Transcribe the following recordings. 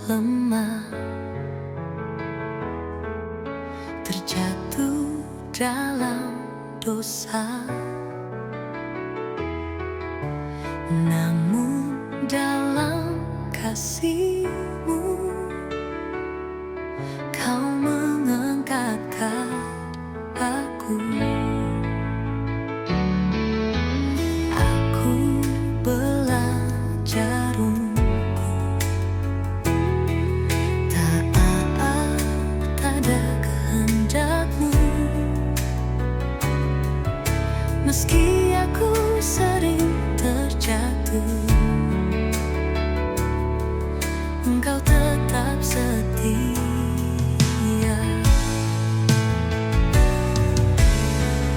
lemah, terjatuh dalam dosa. Namun dalam kasih-Mu, Kau mengangkatkan aku. Aku belajar untuk taat pada kehendak-Mu, meski aku sering terjatuh. Engkau tetap setia.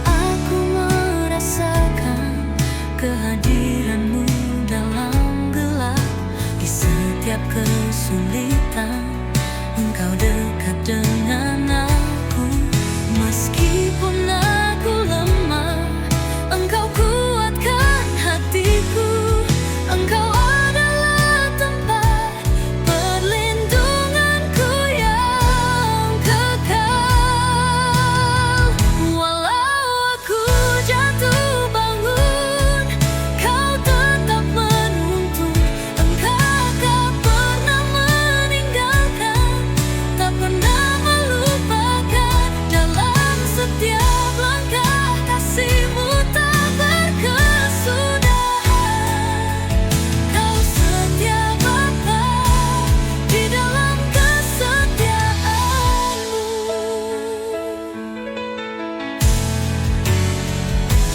Aku merasakan kehadiran-Mu dalam gelap. Di setiap kesulitan, Engkau dekat dengan aku. Meskipun aku lemah, Engkau kuatkan hatiku. Engkau adalah tempat perlindunganku yang kekal. Walau aku jatuh bangun, Kau tetap menuntun. Engkau tak pernah meninggalkan, tak pernah melupakan. Dalam setiap langkah, kasih-Mu tak berkesudahan. Kau setia Bapa, di dalam kesetiaan-Mu.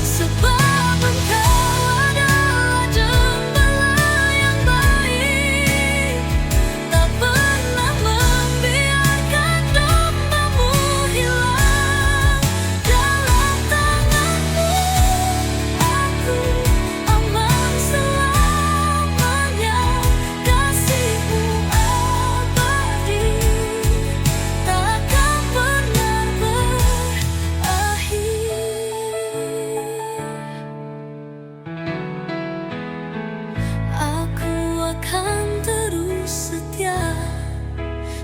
Sebab Engkau adalah gembala yang baik, tak pernah membiarkan domba-Mu hilang. Dalam tangan-Mu aku aman selamanya. Kasih-Mu abadi, takkan pernah berakhir. Aku akan terus setia,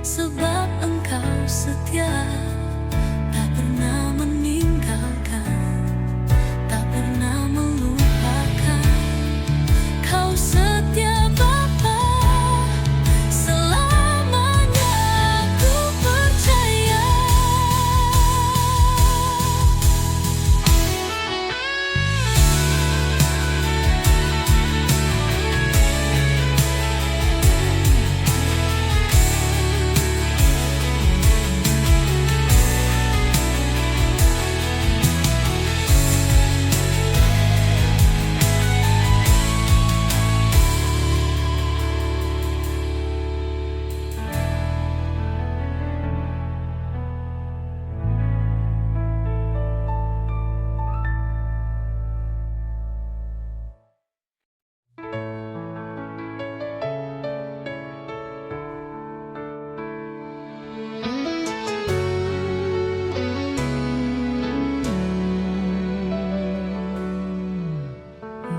sebab Engkau setia. Tak pernah meninggalkan, tak pernah melupakan. Kau setia Bapa, selamanya aku percaya.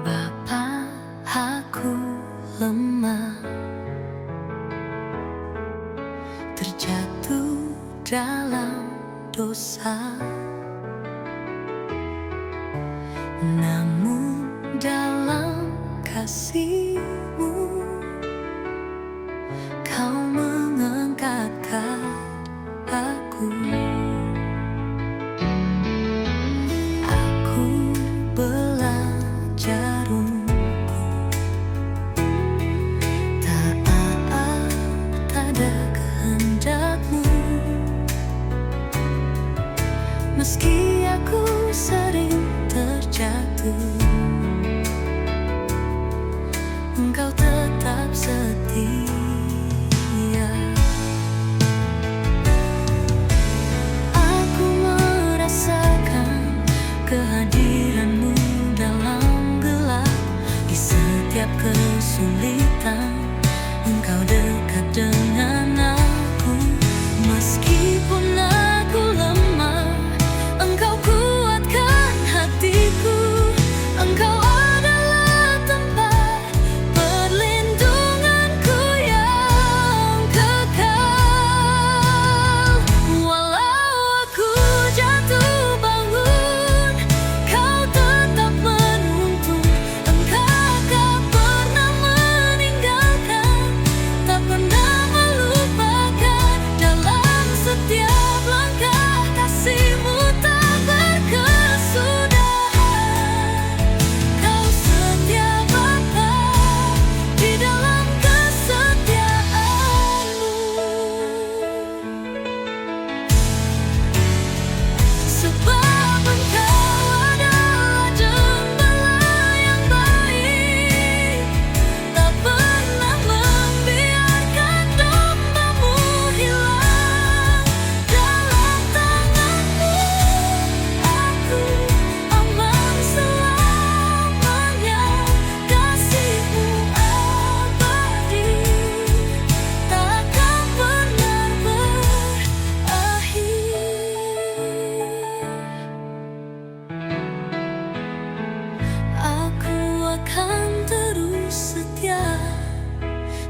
Bapa, aku lemah, terjatuh dalam dosa. Namun dalam kasih-Mu, Kau mengangkatkan aku. Aku belajar untuk taat pada kehendak-Mu, meski aku sering terjatuh.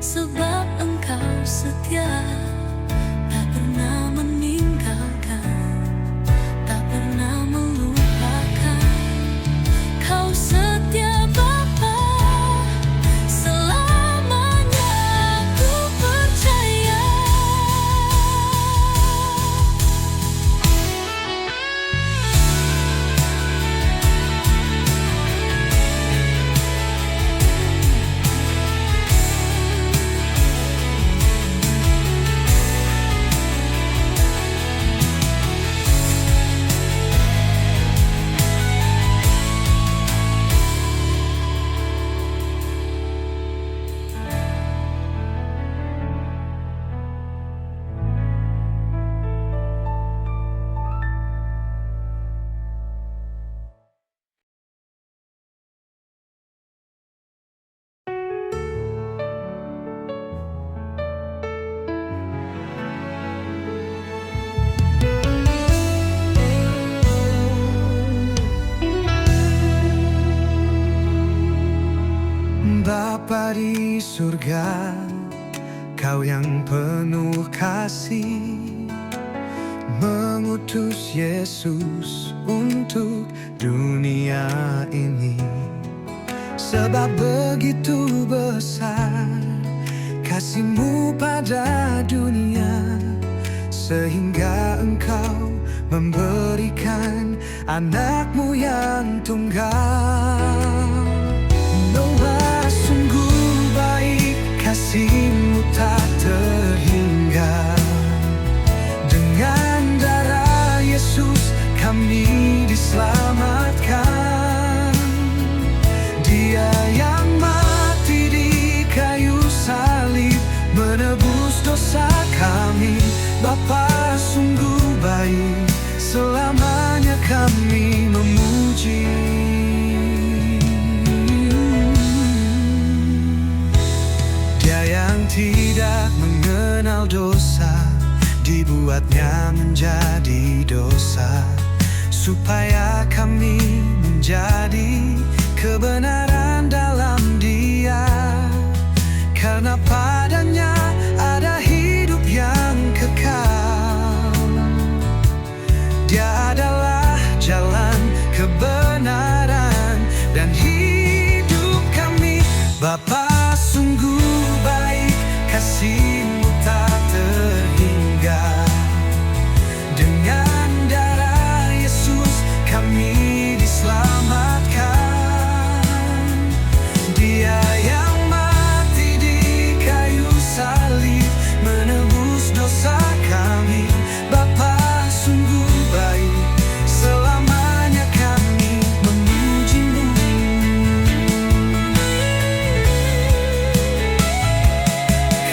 sebab Engkau setia, tak pernah meninggalkan, tak pernah melupakan. Kau setia Bapa, selamanya aku percaya. Bapa di surga, Kau yang penuh kasih, mengutus Yesus untuk dunia ini. Sebab begitu besar kasih-Mu pada dunia, sehingga Engkau memberikan anak-Mu yang tunggal. Noah, sungguh baik, kasih-Mu tak terhingga. Dengan darah Yesus kami diselamatkan. Dia yang mati di kayu salib menebus dosa kami. Bapa sungguh baik, selamanya kami memuji. Dia yang tidak mengenal dosa, dibuatnya menjadi dosa, supaya kami menjadi kebenaran dalam Dia. Karena padanya ada hidup yang kekal. Dia adalah jalan, kebenaran, dan hidup kami. Bapa sungguh baik, kasih-Mu tak terhingga. Dengan darah Yesus kami diselamatkan. Dia yang mati di kayu salib menebus dosa kami. Bapa sungguh baik, selamanya kami memuji-Mu.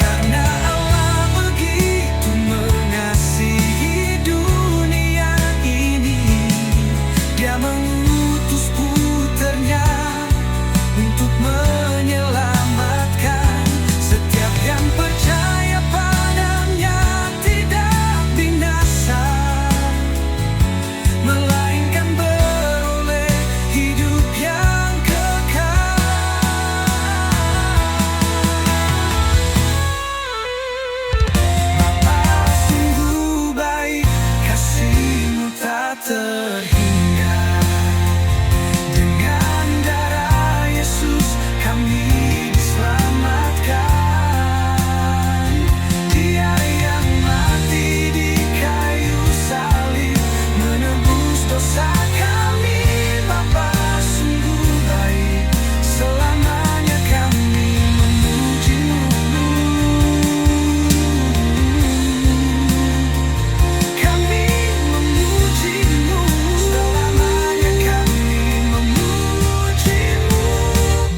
Karena Allah begitu mengasihi dunia ini, Dia mengutus puter-Nya untuk menyelamatkan setiap yang percaya padanya. Tidak binasa, melainkan beroleh hidup yang kekal. Bapa sungguh baik, kasih-Mu tak terhingga. Dengan darah Yesus kami diselamatkan. Dia yang mati di kayu salib menebus dosa kami. Bapa sungguh baik, selamanya kami memuji-Mu. Kami memuji-Mu, selamanya kami memuji-Mu.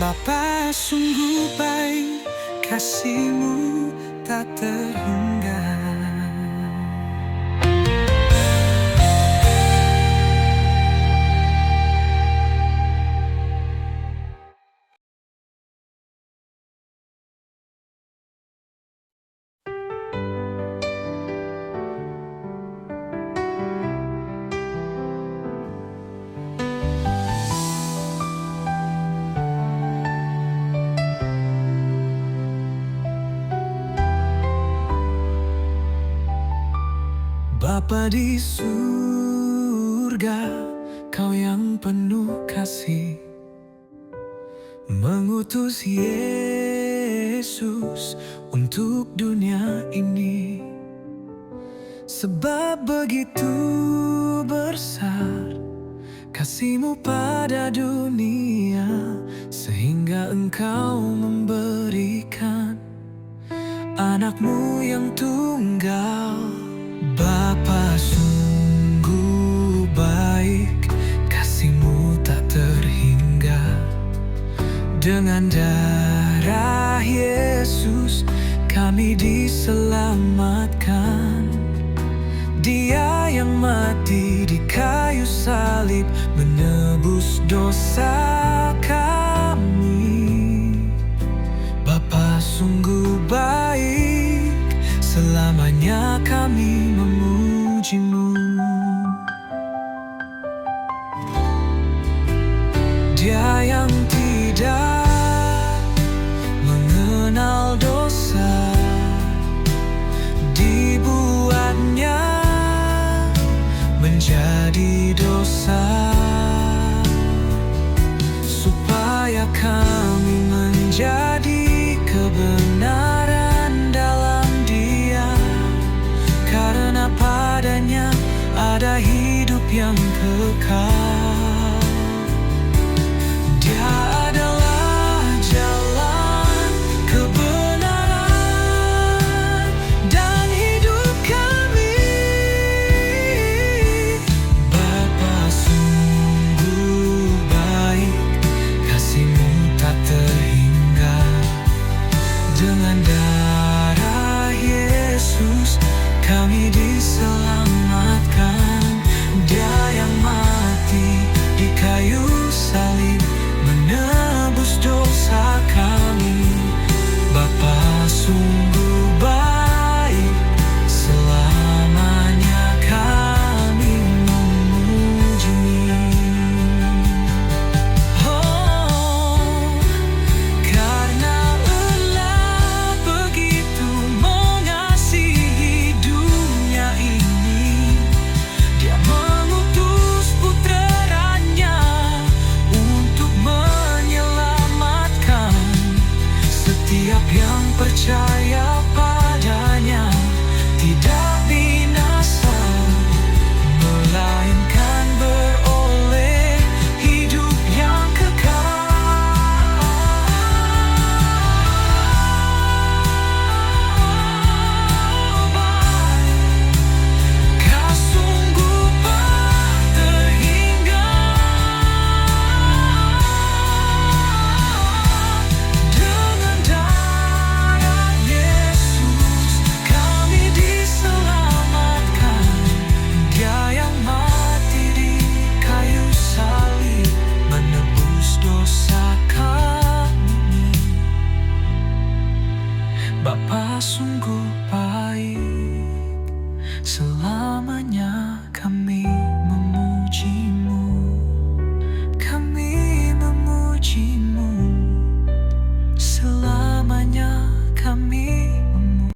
Bapa sungguh baik, kasih-Mu tak terhingga. Bapa di surga, Kau yang penuh kasih, mengutus Yesus untuk dunia ini. Sebab begitu besar kasih-Mu pada dunia, sehingga Engkau memberikan anak-Mu yang tunggal. Bapa, sungguh baik, kasih-Mu tak terhingga. Dengan darah Yesus kami diselamatkan. Dia yang mati di kayu salib menebus dosa kami. Bapa sungguh baik, selamanya kami memuji-Mu. Dia yang tidak mengenal dosa, dibuatnya menjadi dosa, supaya kami menjadi kebenaran dalam Dia. Karena padanya ada hidup yang kekal. Dia adalah jalan, kebenaran, dan hidup kami. Bapa sungguh baik, kasih-Mu tak terhingga. Dengan darah Yesus kami diselamatkan. Dia yang mati di kayu salib menebus dosa kami. Bapa sungguh baik, selamanya kami memuji. Oh, karena Allah begitu mengasihi dunia ini, Dia mengutus putranya untuk menyelamatkan setiap yang percaya padanya. Tidak binasa, melainkan beroleh hidup yang kekal. Kau sungguh tak terhingga. Dengan darah Yesus kami diselamatkan. Dia yang mati di kayu salib menebus dosa kami. Bapa sungguh baik, selamanya kami memuji-Mu. Kami memuji-Mu, selamanya kami memuji.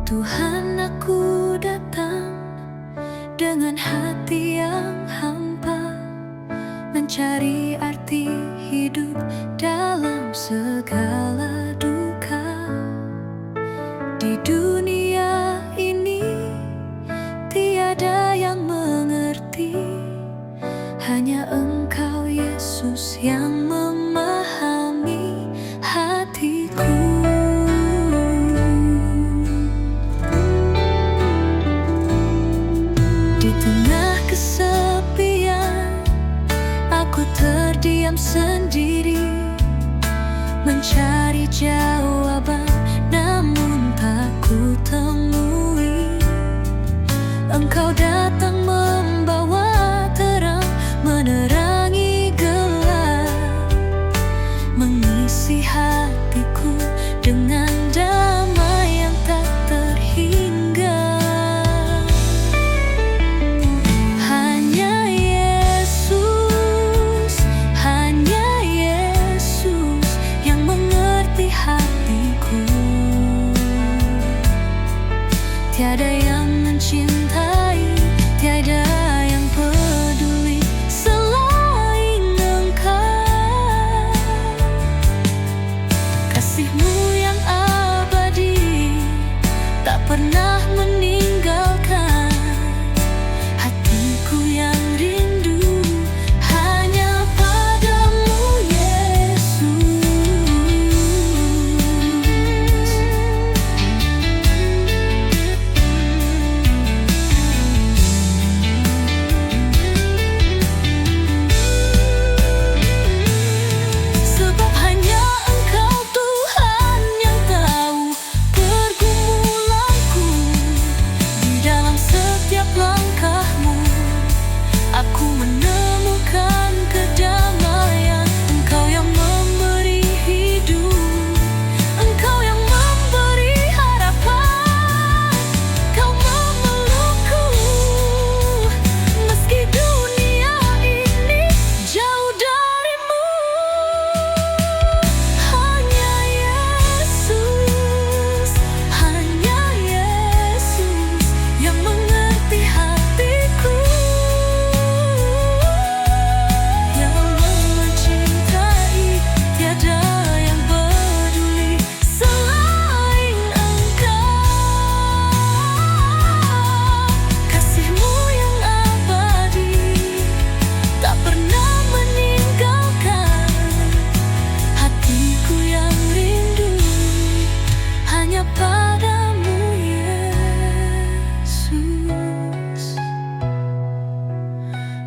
Tuhan, aku datang dengan hati yang hampa, mencari arti hidup dalam segala duka. Di dunia ini tiada yang mengerti, hanya Engkau Yesus yang memahami hatiku. Di tengah kesepian, aku terdiam sendiri, mencari jawaban, namun tak ku temui. Engkau datang membawa terang, menerangi gelap.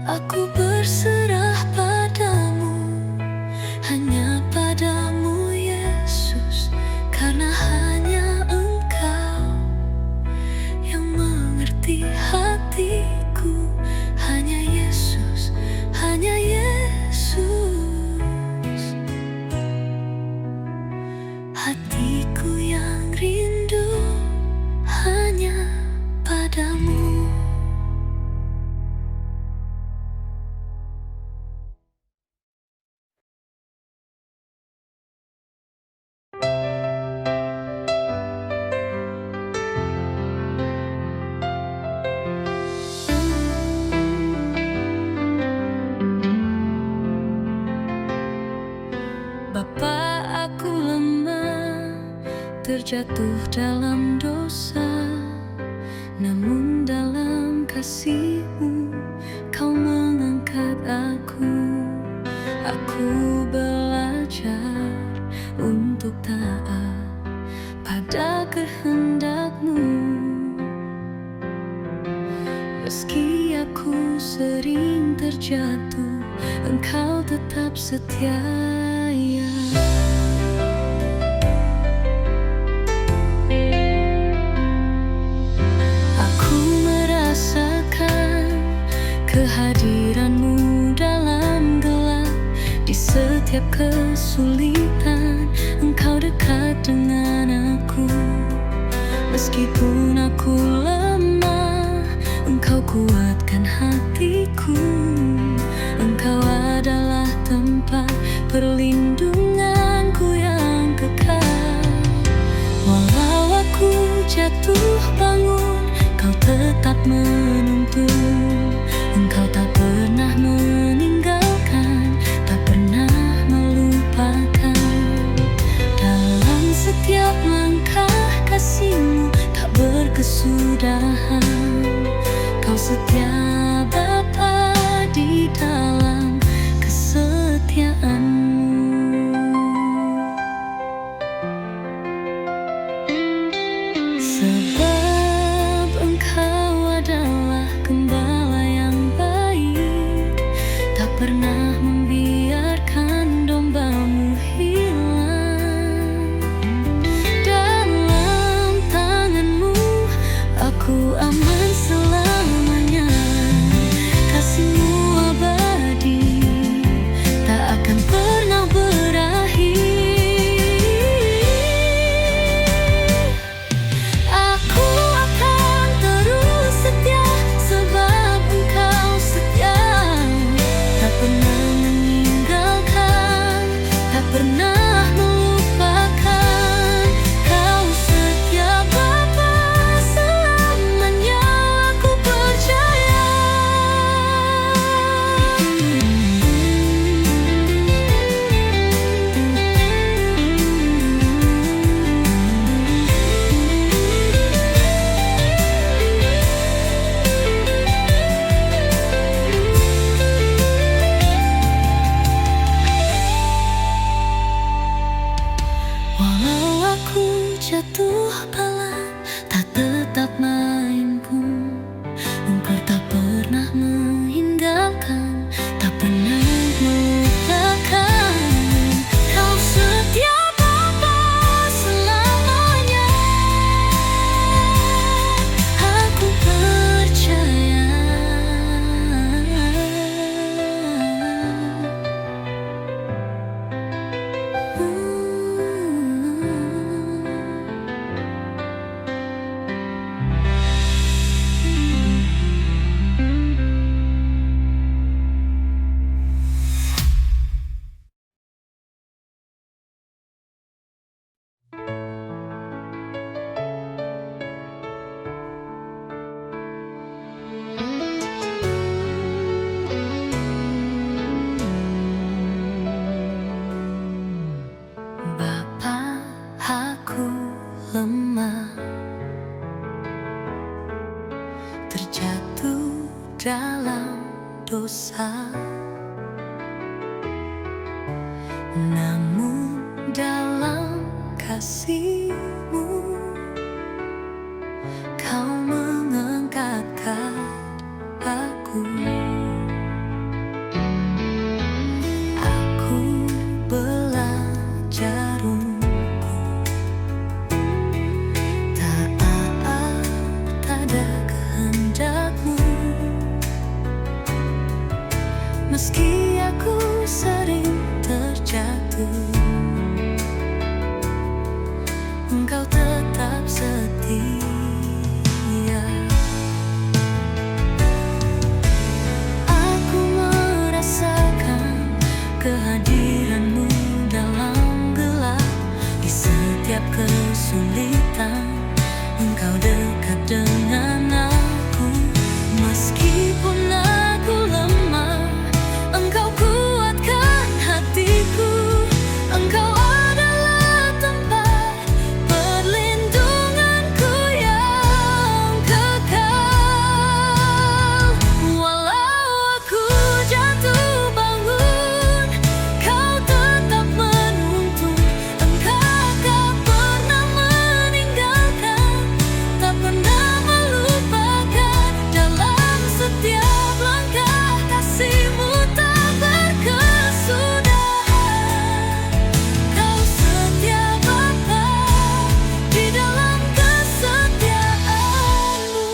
Aku berserah padamu, hanya padamu Yesus, karena hanya Engkau yang mengerti hatiku. Hanya Yesus, hanya Yesus, hatiku yang rindu hanya padamu. Bapa, aku lemah, terjatuh dalam dosa, namun dalam kasih-Mu Kau mengangkat aku. Aku belajar untuk taat pada kehendak-Mu. Meski aku sering terjatuh, Engkau tetap setia. Aku merasakan kehadiran-Mu dalam gelap. Di setiap kesulitan, Engkau dekat dengan aku. Meskipun aku lemah, Engkau kuatkan hatiku. Engkau adalah tempat perlindunganku yang kekal. Walau aku jatuh bangun, Kau tetap menuntun. Engkau tak pernah meninggalkan, tak pernah melupakan. Dalam setiap langkah kasih-Mu tak berkesudahan. Kau setia Bapa di dalam kesetiaan-Mu. Sebab Engkau adalah gembala yang baik, tak pernah membiarkan domba-Mu hilang. Dalam tangan-Mu aku aman selamanya. Kasih-Mu abadi, tak akan pernah berakhir. Aku akan terus setia, sebab Engkau setia. Tak pernah meninggalkan, tak pernah melupakan. Kau setia Bapa selamanya, aku percaya. Walau aku jatuh pala, tak tetap mainku. Engkau tak pernah meninggalkan, tak pernah melupakan. Kau setia Bapa selamanya, aku percaya. Bapa, aku lemah, terjatuh dalam dosa, namun dalam kasih-Mu Kau mengangkat aku. Meski aku sering terjatuh, Engkau tetap setia. Aku merasakan kehadiran-Mu dalam gelap. Di setiap kesulitan Engkau dekat dengan aku. Meskipun aku lemah, Engkau kuatkan hatiku. Engkau adalah tempat perlindunganku yang kekal. Walau aku jatuh bangun, Kau tetap menuntun. Engkau tak pernah meninggalkan, tak pernah melupakan. Dalam setiap langkah kasih-Mu tak berkesudahan. Kau setia Bapa, di dalam kesetiaan-Mu.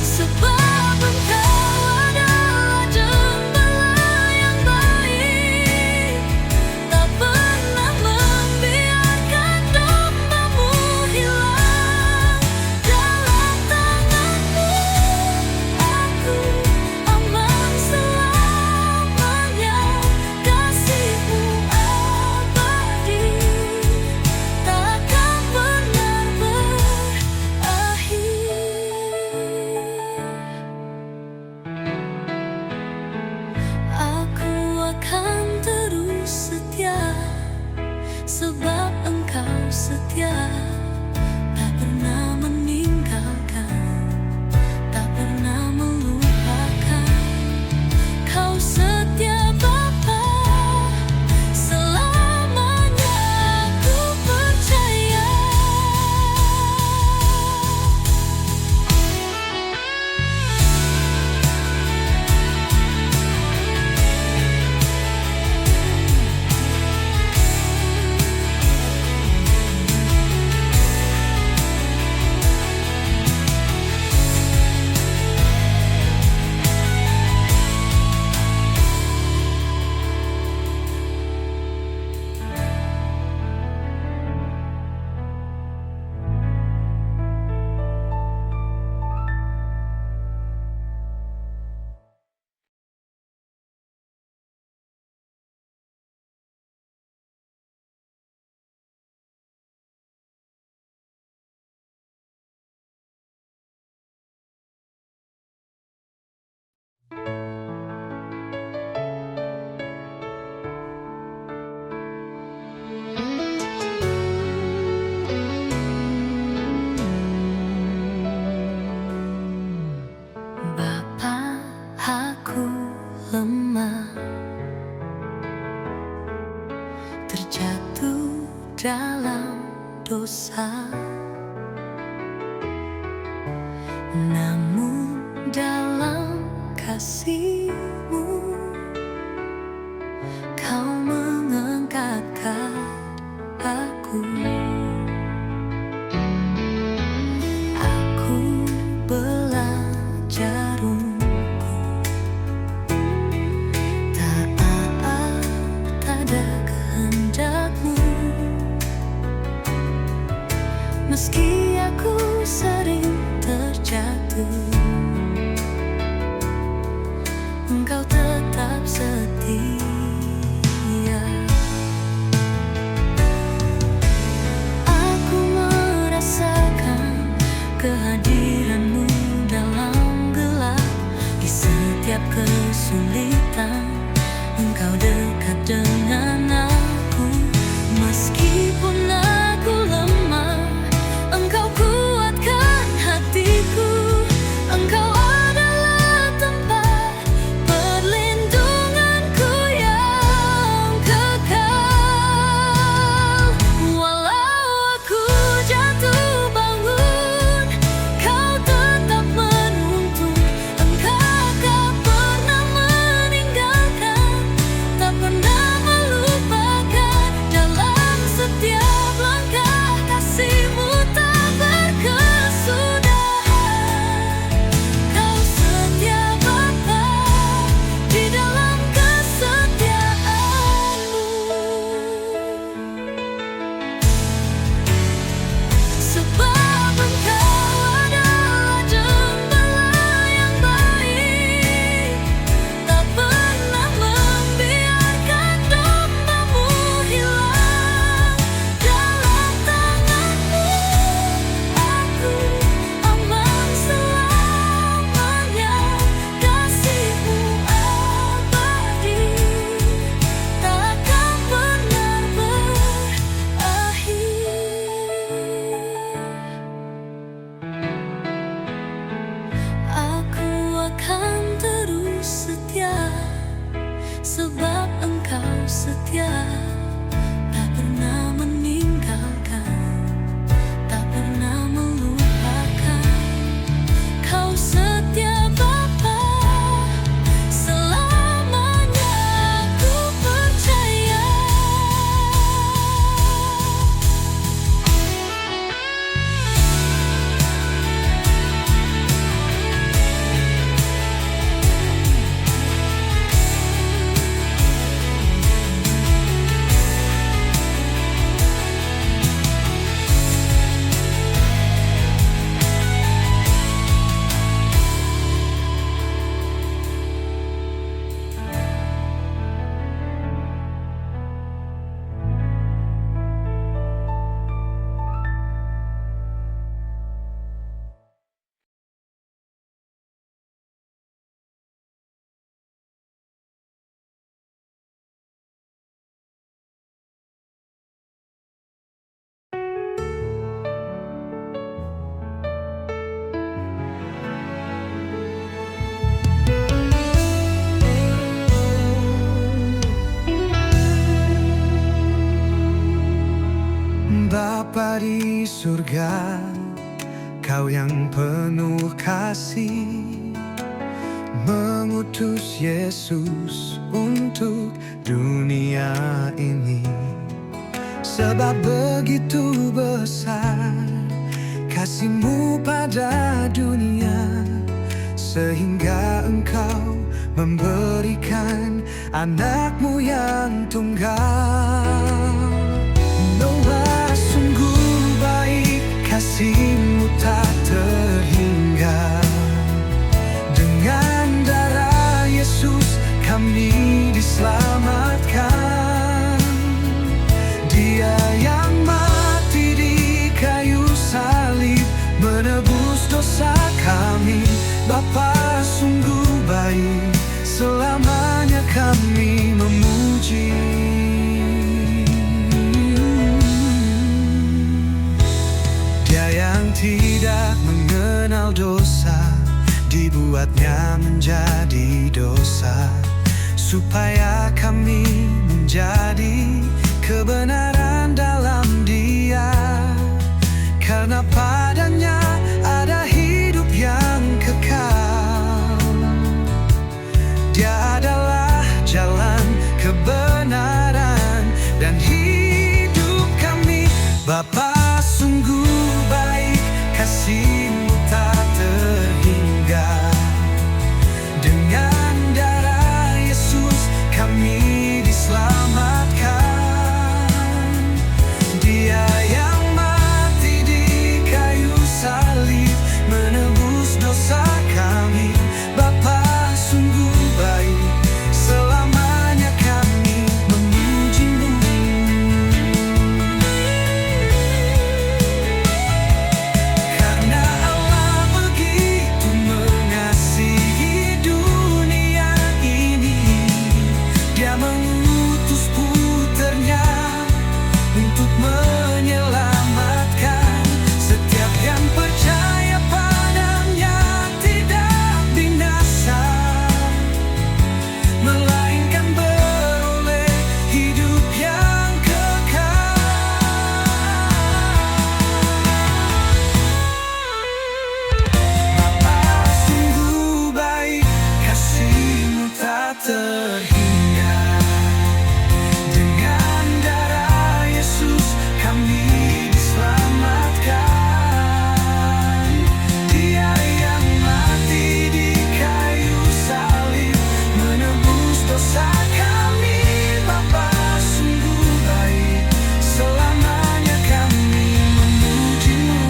Sebab Engkau adalah gembala yang baik, tak pernah membiarkan domba-Mu hilang. Dalam tangan-Mu aku aman selamanya. Kasih-Mu abadi, takkan pernah berakhir. Aku akan terus setia, sebab Engkau setia. Tak pernah meninggalkan, tak pernah melupakan. Kau setia Bapa, selamanya aku percaya. Bapa, aku lemah, terjatuh dalam dosa. Namun dalam kasih-Mu Kau mengangkat aku. Aku belajar untuk taat pada kehendak-Mu. Meski aku sering terjatuh, Engkau tetap setia. Aku merasakan kehadiran-Mu dalam gelap. Di setiap kesulitan Engkau dekat dengan aku. Meskipun aku lemah, Engkau kuatkan hatiku. setia, tak pernah meninggalkan, tak pernah melupakan. Kau setia Bapa, selamanya ku percaya. Bapa di surga, Kau yang penuh kasih, mengutus Yesus untuk dunia ini. Sebab begitu besar kasih-Mu pada dunia, sehingga Engkau memberikan anak-Mu yang tunggal. Noah, sungguh baik, kasih-Mu tak terhingga. Dengan darah Yesus kami diselamatkan. Dia yang mati di kayu salib menebus dosa kami. Bapa sungguh baik, selamanya kami memuji. Dia yang tidak mengenal dosa, dibuatnya menjadi dosa, supaya kami menjadi kebenaran dalam Dia. Karena padanya ada hidup yang kekal. Dia adalah jalan, kebenaran, dan hidup kami. Bapa sungguh baik, kasih-Mu tak terhingga. Dengan darah Yesus kami diselamatkan. Dia yang mati di kayu salib menebus dosa kami. Bapa sungguh baik, selamanya kami memuji-Mu. Karena Allah begitu mengasihi dunia ini, Dia mengutus puter-Nya untuk menyelamatkan setiap yang percaya padanya. Tidak binasa, melainkan beroleh hidup yang kekal. Bapa sungguh baik, kasih-Mu tak terhingga. Dengan darah Yesus kami diselamatkan. Dia yang mati di kayu salib menebus dosa kami. Bapa sungguh baik, selamanya kami memuji-Mu.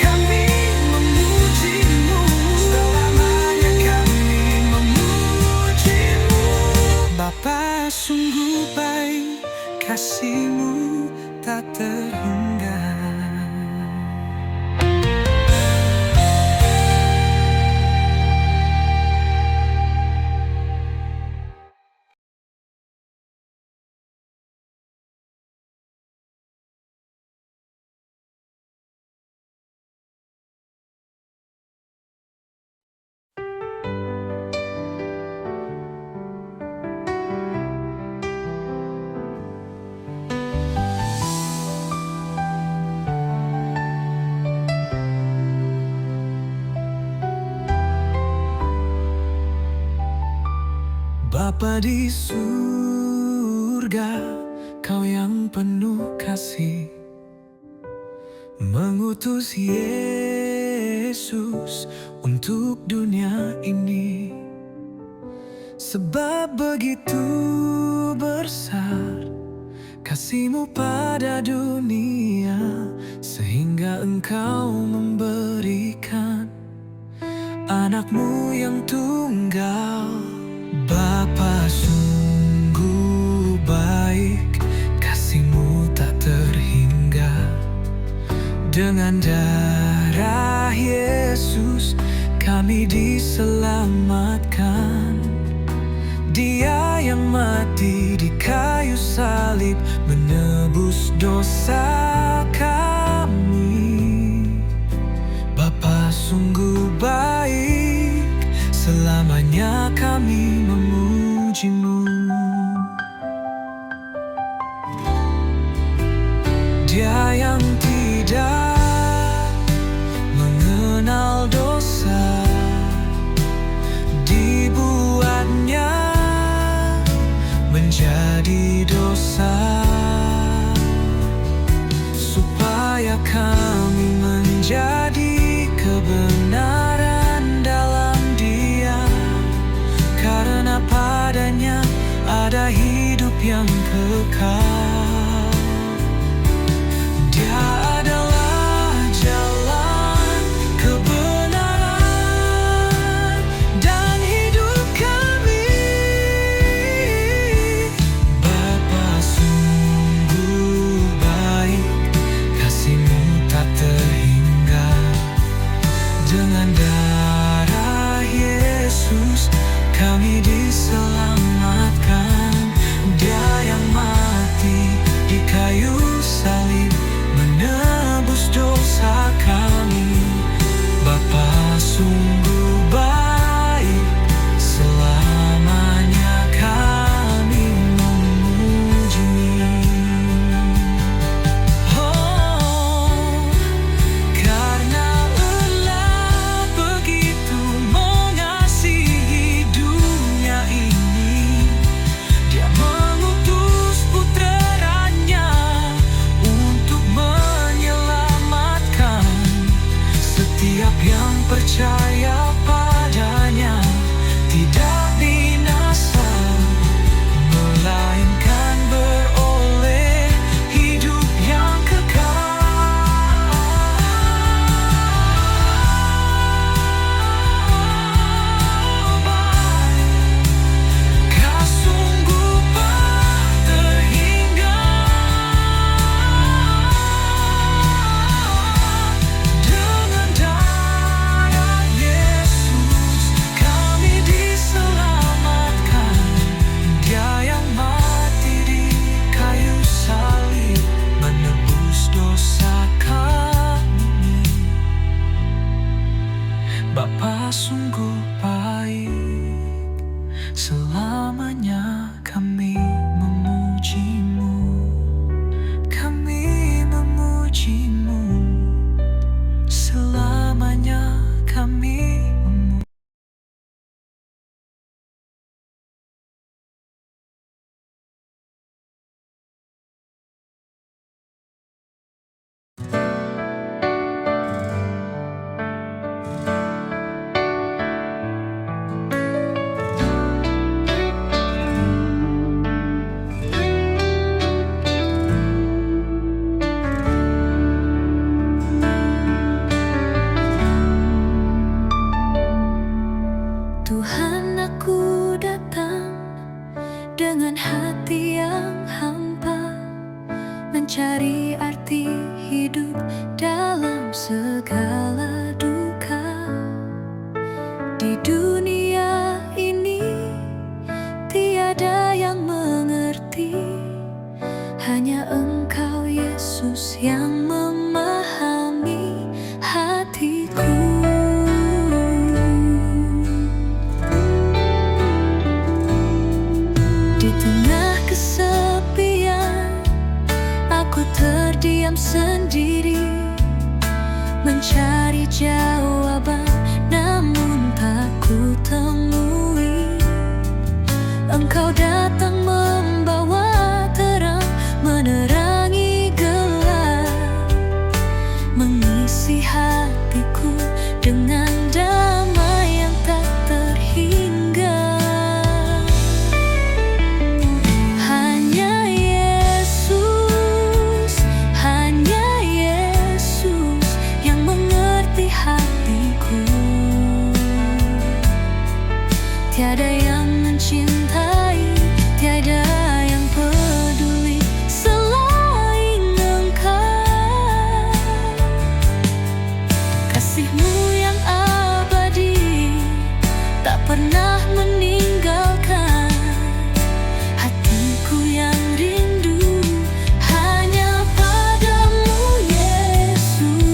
Kami memuji-Mu, selamanya kami memuji-Mu. Bapa sungguh baik, kasih-Mu tak terhingga. Bapa di surga, Kau yang penuh kasih, mengutus Yesus untuk dunia ini. Sebab begitu besar kasih-Mu pada dunia, sehingga Engkau memberikan anak-Mu yang tunggal. Bapa, sungguh baik, kasih-Mu tak terhingga. Dengan darah Yesus kami diselamatkan. Dia yang mati di kayu salib menebus dosa kami. Bapa sungguh baik, selamanya kami memuji-Mu. Dia yang tidak mengenal dosa, dibuatnya menjadi dosa, supaya kami menjadi kebenaran dalam Dia. Karena padanya ada hidup yang kekal. Dia adalah jalan, kebenaran, dan hidup kami. Bapa sungguh baik, kasih-Mu tak terhingga. Dengan darah Yesus kami diselamatkan. Dia yang mati di kayu salib menebus dosa kami. Bapa sungguh baik, selamanya kami memuji. Oh, karena Allah begitu mengasihi dunia ini, Dia mengutus putranya untuk menyelamatkan setiap yang percaya padanya. Tidak binasa, melainkan beroleh hidup yang kekal. Kau sungguh tak terhingga. Dengan darah Yesus kami diselamatkan. Dia yang mati di kayu salib menebus dosa kami. Bapa sungguh baik, selamanya kami memuji-Mu. Kami memuji-Mu, selamanya kami memuji. Tuhan, aku datang dengan hati yang hampa, mencari arti hidup dalam segala duka. Di dunia ini tiada yang mengerti, hanya Engkau Yesus yang memahami hatiku. Di tengah kesepian, aku terdiam sendiri, mencari jawaban, namun tak ku temui. Engkau Engkau datang membawa terang, menerangi gelap, mengisi hatiku dengan damai yang tak terhingga. Hanya Yesus yang mengerti hatiku. Tiada yang mencintai, tiada yang peduli selain Engkau. Kasih-Mu yang abadi tak pernah meninggalkan. Hatiku yang rindu hanya padamu, Yesus.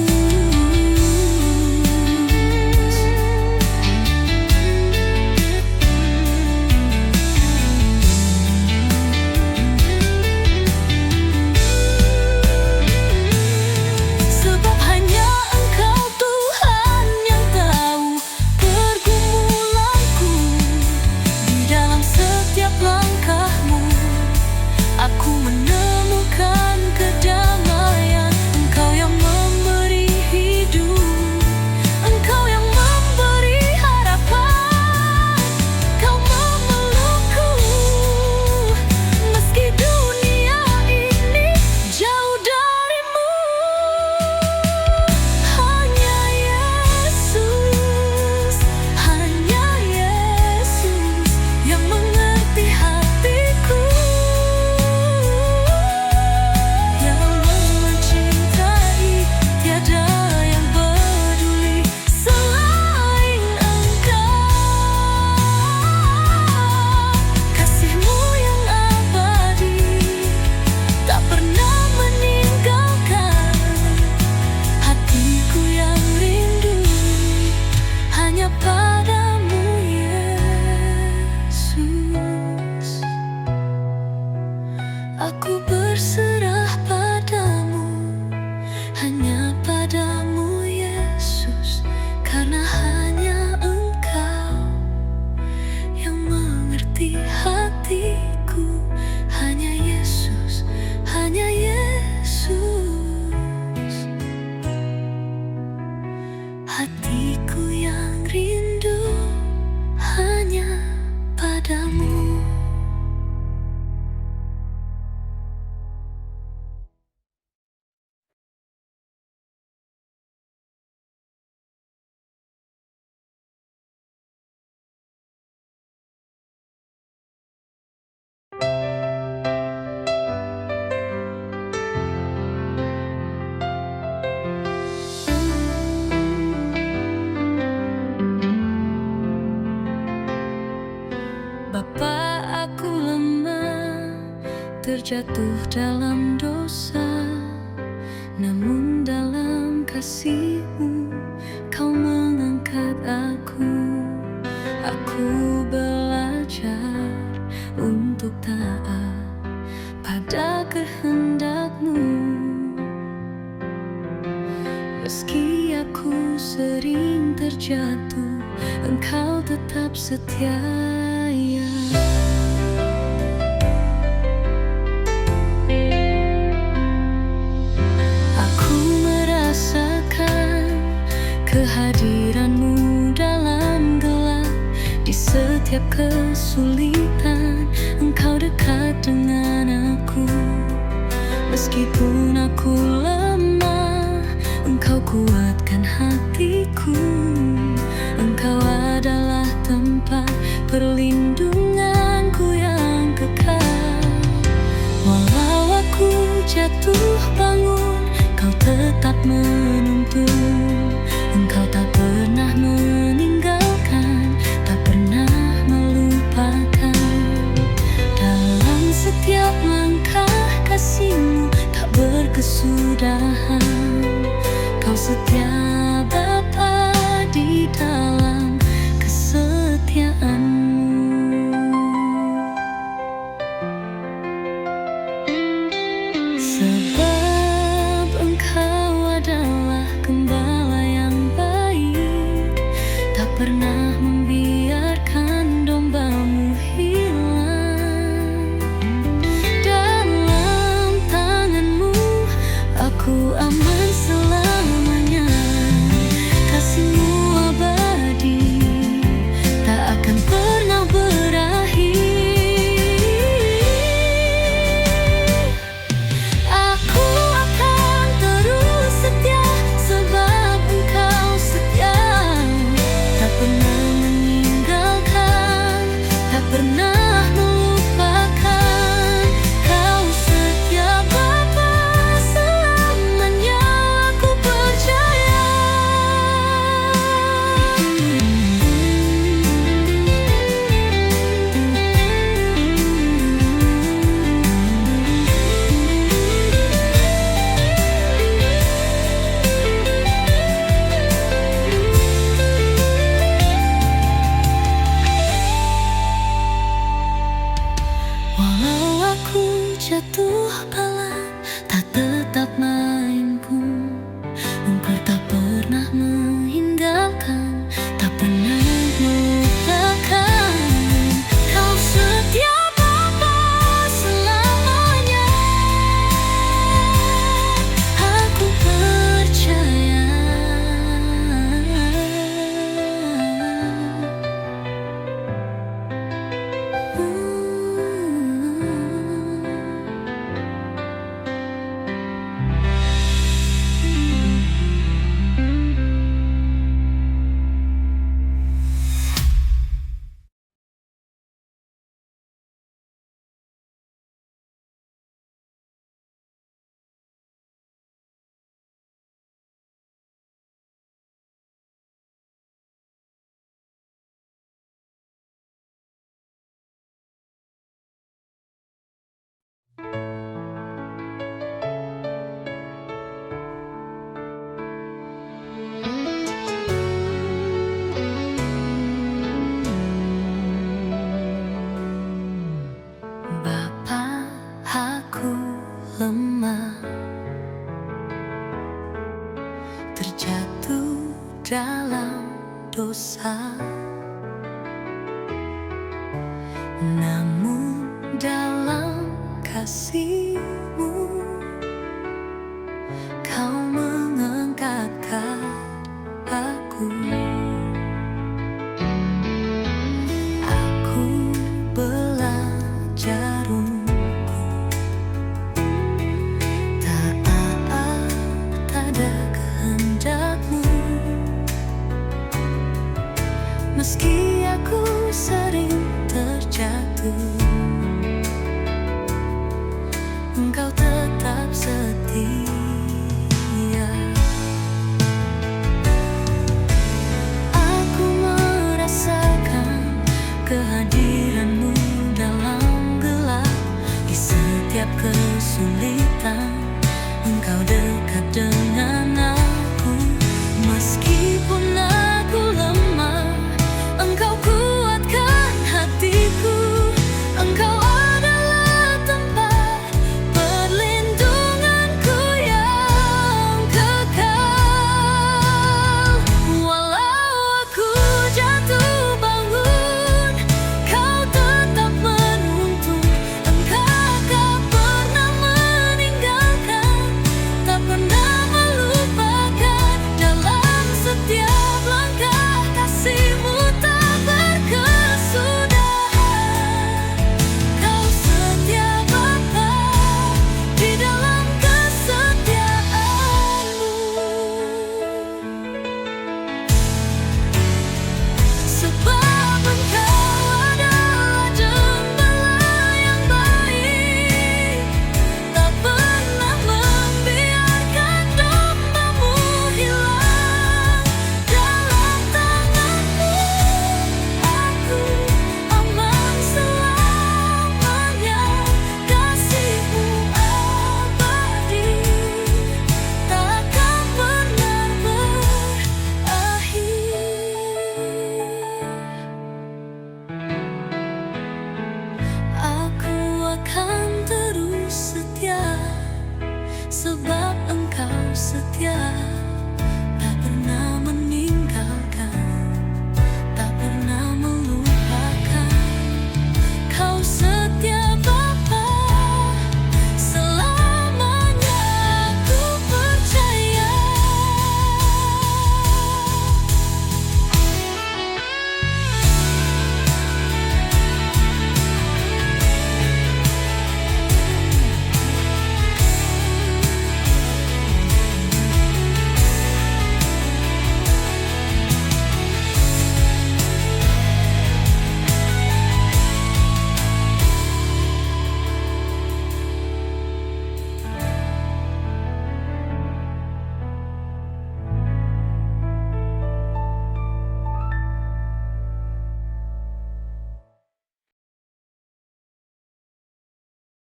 Sebab hanya Engkau Tuhan yang tahu pergumulanku. Di dalam setiap langkah-Mu aku menemukan kedamaian. Engkau yang memberi hidup, Engkau yang memberi harapan. Kau memelukku meski dunia ini jauh dari-Mu. Hanya Yesus yang mengerti hatiku, yang mencintai, tiada yang peduli selain Engkau. Kasih-Mu yang abadi tak pernah meninggalkan. Hatiku yang rindu hanya padamu, Yesus. Aku berserah padamu, hanya padamu, Yesus. Karena hanya Engkau yang mengerti hatiku. Hanya Yesus, hanya Yesus. Hatiku yang rindu hanya padamu. Bapa, aku lemah, terjatuh dalam dosa. Namun dalam kasih-Mu Kau mengangkat aku. Aku belajar untuk taat pada kehendak-Mu. Meski aku sering terjatuh, Engkau tetap setia. Aku merasakan kehadiran-Mu dalam gelap. Di setiap kesulitan Engkau dekat dengan aku. Meskipun aku lemah, Engkau kuatkan hatiku. Engkau adalah tempat perlindunganku yang kekal. Walau aku jatuh bangun, Kau tetap menuntun. Engkau tak pernah meninggalkan, tak pernah melupakan. Dalam setiap langkah kasih-Mu tak berkesudahan. Kau setia Bapa di dalam kesetiaan-Mu. Sebab Engkau adalah gembala yang baik, tak pernah membiarkan domba-Mu hilang. Ku aman selamanya, kasihmu abadi, tak akan pernah berakhir. Aku akan terus setia, sebab engkau setia, tak pernah meninggalkan, tak pernah melupakan. Kau setia Bapa, selamanya aku percaya. Walau aku jatuh pala, tak tetap mainku, engkau tak pernah meninggalkan, tak pernah melupakan. Kau setia Bapa, selamanya aku percaya. Bapa, aku lemah, terjatuh dalam dosa, namun dalam kasih-Mu Kau mengangkat aku. Aku belajar untuk taat, tak ada